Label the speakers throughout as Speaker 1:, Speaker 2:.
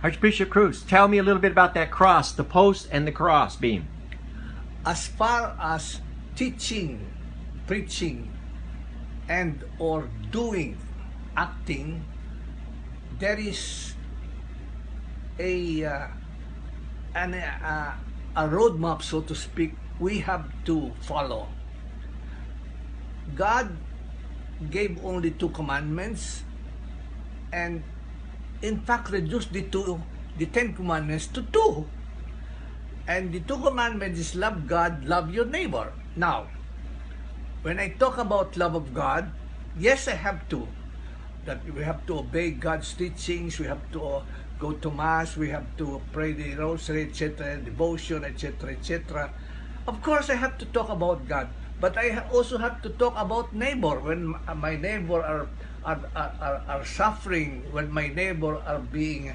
Speaker 1: Archbishop Cruz, tell me a little bit about that cross, the post and the cross beam.
Speaker 2: As far as teaching, preaching, and or doing, acting, there is a roadmap, so to speak, we have to follow. God gave only 2 commandments, and in fact reduced the 10 commandments to 2. And the 2 commandments is love God, love your neighbor. Now, when I talk about love of God, yes, I have to. That we have to obey God's teachings, we have to go to Mass, we have to pray the Rosary, etc., devotion, etc., etc. Of course, I have to talk about God, but I also have to talk about neighbor. When my neighbor are suffering, when my neighbor are being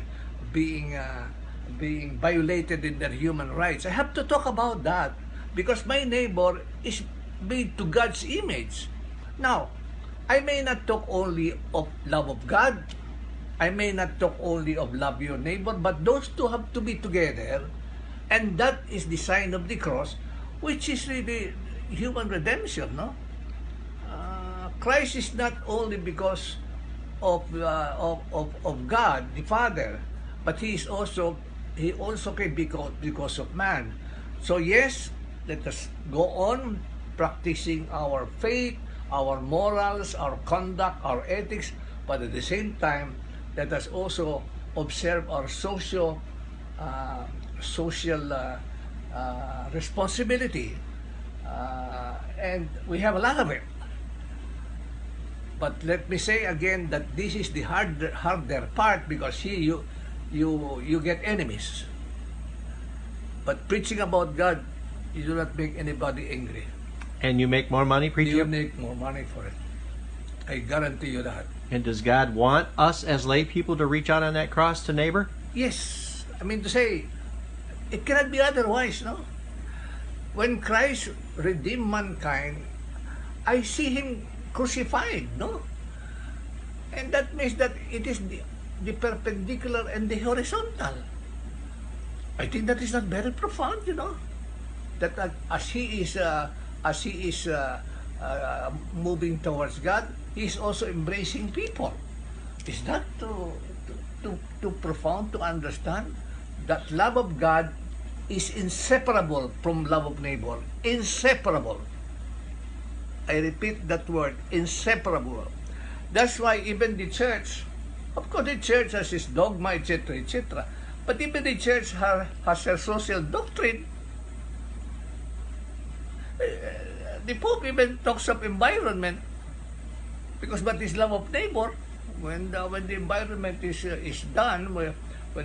Speaker 2: violated in their human rights, I have to talk about that, because my neighbor is made to God's image. Now, I may not talk only of love of God, I may not talk only of love your neighbor, but those two have to be together, and that is the sign of the cross, which is really human redemption, no? Christ is not only because of God the Father, but he also came because of man. So yes, let us go on practicing our faith, our morals, our conduct, our ethics, but at the same time, let us also observe our social responsibility, and we have a lot of it. But let me say again that this is the harder part, because here you get enemies. But preaching about God, you do not make anybody angry.
Speaker 1: And you make more money preaching?
Speaker 2: You make more money for it. I guarantee you that.
Speaker 1: And does God want us as lay people to reach out on that cross to neighbor?
Speaker 2: Yes. I mean to say, it cannot be otherwise, no? When Christ redeemed mankind, I see him crucified, no? And that means that it is the perpendicular and the horizontal. I think that is not very profound, you know? That as he is moving towards God, he is also embracing people. Is that too profound to understand? That love of God is inseparable from love of neighbor. Inseparable. I repeat that word, inseparable. That's why even the church, of course the church has its dogma, etc., etc., but even the church has her social doctrine. The Pope even talks of environment, because what is love of neighbor? When the environment is done, when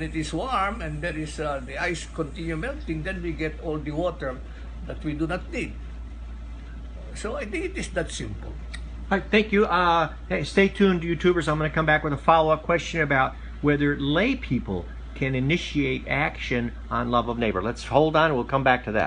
Speaker 2: it is warm and there is the ice continue melting, then we get all the water that we do not need. So I think it is that simple.
Speaker 1: All right, thank you. Hey, stay tuned, YouTubers. I'm going to come back with a follow-up question about whether lay people can initiate action on love of neighbor. Let's hold on. We'll come back to that.